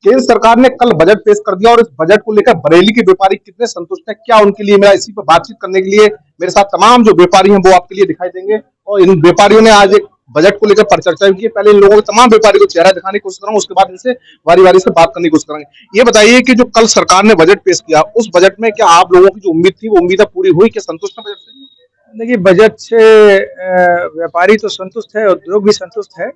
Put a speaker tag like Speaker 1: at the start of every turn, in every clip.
Speaker 1: केंद्र सरकार ने कल बजट पेश कर दिया और इस बजट को लेकर बरेली के व्यापारी कितने संतुष्ट हैं, क्या उनके लिए मेरा इसी पर बातचीत करने के लिए मेरे साथ तमाम जो व्यापारी हैं वो आपके लिए दिखाई देंगे। और इन व्यापारियों ने आज एक बजट को लेकर परिचर्चा की है। पहले इन लोगों को तमाम व्यापारी को चेहरा दिखाने की कोशिश करूंगा, उसके बाद इनसे बारी बारी से बात करने की कोशिश करेंगे। ये बताइए कि जो कल सरकार ने बजट पेश किया, उस बजट में क्या आप लोगों की जो उम्मीद थी वो उम्मीद पूरी हुई? क्या संतुष्ट है बजट से?
Speaker 2: देखिए, बजट से व्यापारी तो संतुष्ट है, उद्योग भी संतुष्ट है।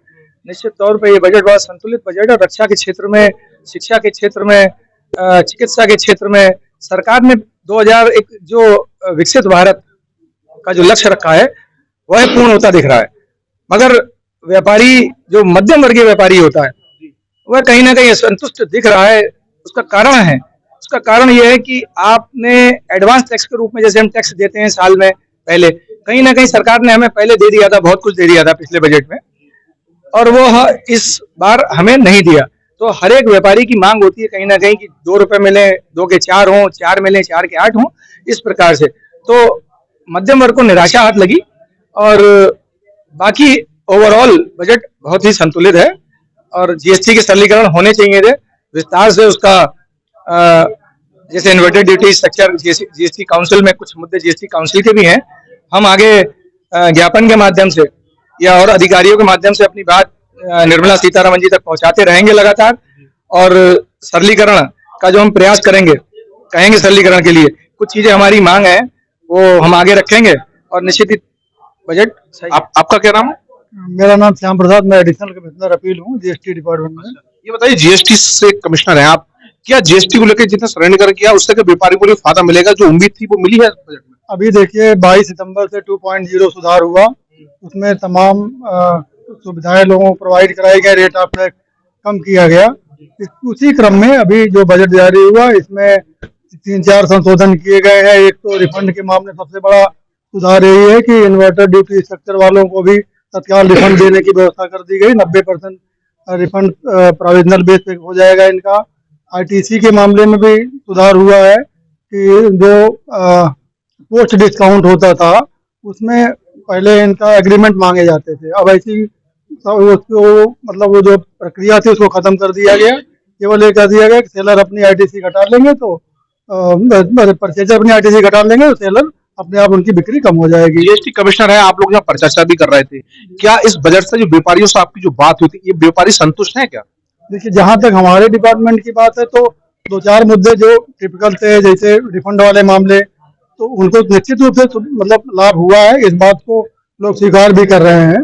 Speaker 2: निश्चित तौर पे ये बजट बहुत संतुलित बजट है। रक्षा के क्षेत्र में, शिक्षा के क्षेत्र में, चिकित्सा के क्षेत्र में सरकार ने 2001 जो विकसित भारत का जो लक्ष्य रखा है वह पूर्ण होता दिख रहा है। मगर व्यापारी, जो मध्यम वर्गीय व्यापारी होता है, वह कहीं ना कहीं असंतुष्ट दिख रहा है। उसका कारण है, उसका कारण यह है कि आपने एडवांस टैक्स के रूप में, जैसे हम टैक्स देते हैं साल में पहले, कहीं ना कहीं सरकार ने हमें पहले दे दिया था, बहुत कुछ दे दिया था पिछले बजट में, और वो इस बार हमें नहीं दिया। तो हर एक व्यापारी की मांग होती है कहीं ना कहीं कि 2 रुपए मिले, 2 के 4 हों, 4 मिले, 4 के 8 हों, इस प्रकार से। तो मध्यम वर्ग को निराशा हाथ लगी। और बाकी ओवरऑल बजट बहुत ही संतुलित है और जीएसटी के सरलीकरण होने चाहिए थे विस्तार से। उसका जैसे inverted duty structure, GST council में कुछ मुद्दे जीएसटी काउंसिल के भी हैं। हम आगे ज्ञापन के माध्यम से या और अधिकारियों के माध्यम से अपनी बात निर्मला सीतारमण जी तक पहुंचाते रहेंगे लगातार। और सरलीकरण का जो हम प्रयास कहेंगे सरलीकरण के लिए कुछ चीजें हमारी मांग है वो हम आगे रखेंगे और निश्चित ही बजट सही।
Speaker 1: आपका क्या नाम है?
Speaker 2: मेरा नाम श्याम प्रसाद, मैं एडिशनल कमिश्नर अपील हूँ जीएसटी डिपार्टमेंट में।
Speaker 1: ये बताइए, जीएसटी से कमिश्नर हैं आप, क्या जीएसटी को लेकर जितना सरलीकरण किया उससे व्यापारी को फायदा मिलेगा? जो उम्मीद थी वो मिली है बजट में?
Speaker 2: अभी देखिए, 22 सितंबर से 2.0 सुधार हुआ। उसमें तमाम सुविधाएं लोगों को प्रोवाइड कराई गई, रेट ऑफ टैक्स कम किया गया। उसी क्रम में अभी जो बजट जारी हुआ, इसमें 3-4 संशोधन किए गए हैं। एक तो रिफंड के मामले सबसे बड़ा सुधार यही है कि इन्वर्टर ड्यूटी स्ट्रक्चर वालों को भी तत्काल रिफंड देने की व्यवस्था कर दी गई। 90% रिफंड प्रोविजनल बेस पे हो जाएगा इनका। आईटीसी के मामले में भी सुधार हुआ है कि जो पोस्ट डिस्काउंट होता था उसमें पहले इनका एग्रीमेंट मांगे जाते थे, अब ऐसी उसको मतलब वो जो प्रक्रिया थी उसको खत्म कर दिया गया। केवल ये कर दिया गया कि सेलर अपनी आईटीसी घटा लेंगे तो परचेजर अपनी आईटीसी घटा लेंगे तो सेलर अपने आप उनकी बिक्री कम हो जाएगी।
Speaker 1: जीएसटी कमिश्नर है, आप लोग यहाँ पर चर्चा भी कर रहे थे, क्या इस बजट से जो व्यापारियों से आपकी जो बात हुई थी, ये व्यापारी संतुष्ट हैं क्या?
Speaker 2: देखिए, जहां तक हमारे डिपार्टमेंट की बात है तो 2-4 मुद्दे जो टिपिकल थे, जैसे रिफंड वाले मामले, तो उनको निश्चित रूप से मतलब लाभ हुआ है। इस बात को लोग स्वीकार भी कर रहे हैं।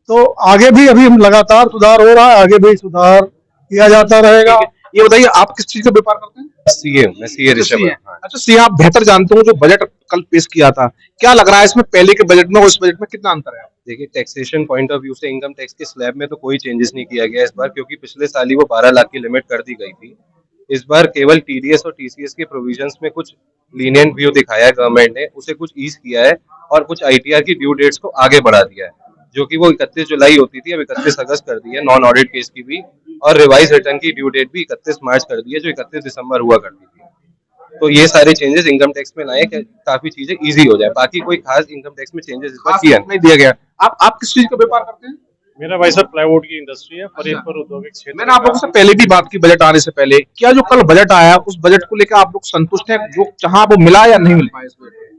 Speaker 2: तो आगे भी अभी लगातार सुधार हो रहा है, आगे भी सुधार किया जाता रहेगा।
Speaker 1: ये बताइए, आप किस चीज का व्यापार करते हैं?
Speaker 3: मैं सीए ऋषभ।
Speaker 1: अच्छा सीए, आप बेहतर जानते हो जो बजट कल पेश किया था, क्या लग रहा है इसमें पहले के बजट में और इस बजट में कितना अंतर है?
Speaker 3: देखिए, टैक्सेशन पॉइंट ऑफ व्यू से इनकम टैक्स के स्लैब में तो कोई चेंजेस नहीं किया गया इस बार, क्योंकि पिछले साल ही वो 12 लाख की लिमिट कर दी गई थी। इस बार केवल टीडीएस और टीसीएस के प्रोविजंस में कुछ लीनियंट व्यू दिखाया है गवर्नमेंट ने, उसे कुछ ईज किया है और कुछ आईटीआर की ड्यू डेट्स को आगे बढ़ा दिया है, जो कि वो 31 जुलाई होती थी, अब 31 अगस्त कर दी है नॉन ऑडिट केस की भी। और रिवाइज रिटर्न की ड्यू डेट भी 31 मार्च कर दी है, जो 31 दिसंबर हुआ करती थी। तो ये सारे चेंजेस इनकम टैक्स में लाए कि काफी चीजें इजी हो जाए। बाकी कोई खास इनकम टैक्स में चेंजेस इस बार किया
Speaker 1: नहीं दिया गया। आप किस चीज का व्यापार करते हैं?
Speaker 4: मेरा भाई साहब प्लाईवुड की इंडस्ट्री है, फरीदपुर औद्योगिक क्षेत्र।
Speaker 1: मैंने आप लोगों से पहले भी बात की बजट आने से पहले, क्या जो कल बजट आया उस बजट को लेकर आप लोग संतुष्ट हैं, जो जहां वो मिला या नहीं मिल पाया?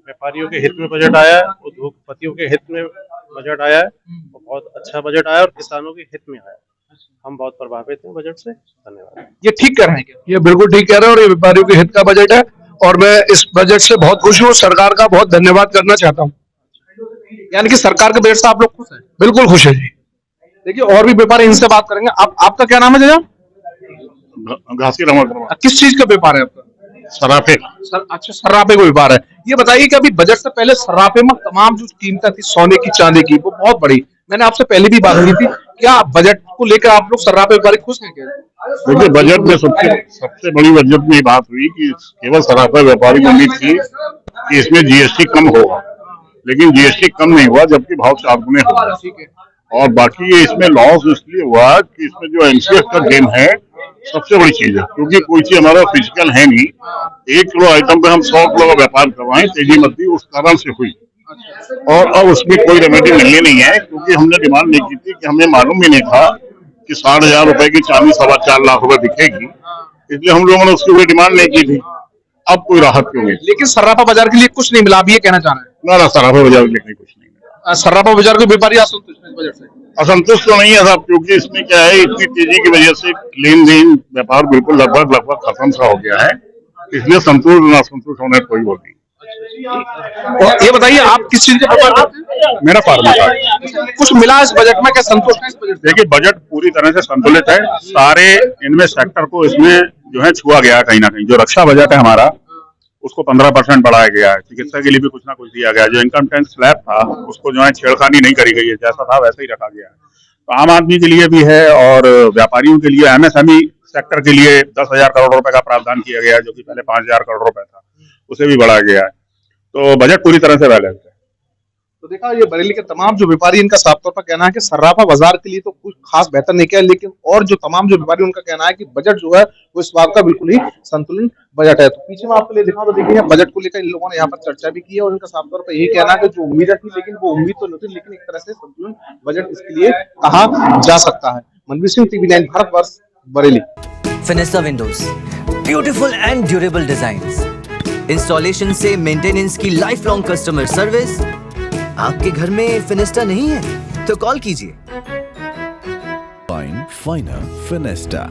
Speaker 4: व्यापारियों के हित में बजट आया है, उद्योगपतियों के हित में बजट आया है, बहुत अच्छा बजट आया और किसानों के हित में आया। हम बहुत प्रभावित हैं बजट से। धन्यवाद।
Speaker 1: ये ठीक कह रहे हैं क्या?
Speaker 5: ये बिल्कुल ठीक कह रहे हैं और ये व्यापारियों के हित का बजट है और मैं इस बजट से बहुत खुश हूँ। सरकार का बहुत धन्यवाद करना चाहता हूँ।
Speaker 1: यानी कि सरकार के बजट से आप लोग खुश हैं?
Speaker 5: बिल्कुल खुश है जी।
Speaker 1: देखिए, और भी व्यापारी इनसे बात करेंगे। आपका क्या नाम है जनाब?
Speaker 6: घासी रमन।
Speaker 1: किस चीज का व्यापार है आपका?
Speaker 6: सराफे।
Speaker 1: अच्छा, सराफे का व्यापार है। ये बताइए कि अभी बजट से पहले सराफे में तमाम जो कीमतें थी सोने की चांदी की वो बहुत बढ़ी। मैंने आपसे पहले भी बात की थी, क्या बजट को लेकर आप लोग सराफे व्यापारी खुश हैं क्या?
Speaker 6: देखिए, बजट में सबसे बड़ी बजट में बात हुई कि केवल सराफा व्यापारी को उम्मीद थी कि इसमें जीएसटी कम होगा, लेकिन जीएसटी कम नहीं हुआ, जबकि भाव 4 गुने हुआ। और बाकी ये इसमें लॉस इसलिए हुआ कि इसमें जो एमसीएफ का गेम है सबसे बड़ी चीज है, क्योंकि कोई चीज हमारा फिजिकल है नहीं। 1 किलो आइटम पे हम 100 किलो का व्यापार करवाएं, तेजी मत दी, उस कारण से हुई। और अब उसमें कोई रेमेडी मिलनी नहीं है, क्योंकि हमने डिमांड नहीं की थी, कि हमें मालूम भी नहीं था कि 60,000 रुपए की चांदी 4.25 लाख रुपए दिखेगी, इसलिए हम लोगों ने उसकी कोई डिमांड नहीं की थी। अब कोई राहत क्यों मिली?
Speaker 1: लेकिन सर्राफा बाजार के लिए कुछ नहीं मिला, आप ये कहना चाह रहे हैं?
Speaker 6: ना सराफा बाजार के लिए कुछ नहीं मिला।
Speaker 1: सर्राफा बाजार के व्यापारी असंतुष्ट हैं इस बजट से?
Speaker 6: असंतुष्ट तो नहीं है साहब, क्योंकि इसमें क्या है, इतनी तेजी की वजह से लेन देन व्यापार बिल्कुल लगभग खत्म सा हो गया है, इसलिए संतुष्ट ना संतुष्ट होने कोई वो नहीं।
Speaker 1: और ये बताइए, आप किस चीज का व्यापार करते हैं?
Speaker 6: मेरा फार्मा कार्ड है।
Speaker 1: कुछ मिला इस बजट में, क्या संतुष्ट है इस बजट से?
Speaker 6: देखिए, बजट पूरी तरह से संतुलित है, सारे इनमें सेक्टर को इसमें जो है छुआ गया है कहीं ना कहीं। जो रक्षा बजट है हमारा, उसको 15% बढ़ाया गया है, चिकित्सा के लिए भी कुछ ना कुछ दिया गया है। जो इनकम टैक्स स्लैब था, उसको जो है छेड़खानी नहीं करी गई है, जैसा था वैसे ही रखा गया है। तो आम आदमी के लिए भी है और व्यापारियों के लिए, एमएसएमई सेक्टर के लिए 10,000 करोड़ रुपए का प्रावधान किया गया है, जो कि पहले 5,000 करोड़ रुपए था, उसे भी बढ़ाया गया है। तो बजट पूरी तरह से बैलेंस है।
Speaker 1: तो देखा, ये बरेली के तमाम जो व्यापारी, इनका साफ तौर पर कहना है कि सर्राफा बाजार के लिए तो कुछ खास बेहतर नहीं किया, लेकिन और जो तमाम जो व्यापारी, उनका कहना है कि बजट जो है वो इस बात का बिल्कुल ही संतुलन बजट है। तो पीछे में आपको ले दिखाऊं तो देखिए, बजट को लेकर इन लोगों ने यहाँ पर चर्चा भी की है और इनका साफ तौर पर यही कहना है कि जो उम्मीद थी, लेकिन वो उम्मीद तो नहीं थी, लेकिन एक तरह से संतुलन बजट इसके लिए कहा जा सकता है। Manveer Singh, TV9 Bharatvarsh, Bareilly.
Speaker 7: Fenesta windows, beautiful and durable designs, installation से मेंटेनेंस की लाइफ लॉन्ग कस्टमर सर्विस। आपके घर में फिनिस्टा नहीं है तो कॉल कीजिए।
Speaker 8: फाइनर फिनिस्टा।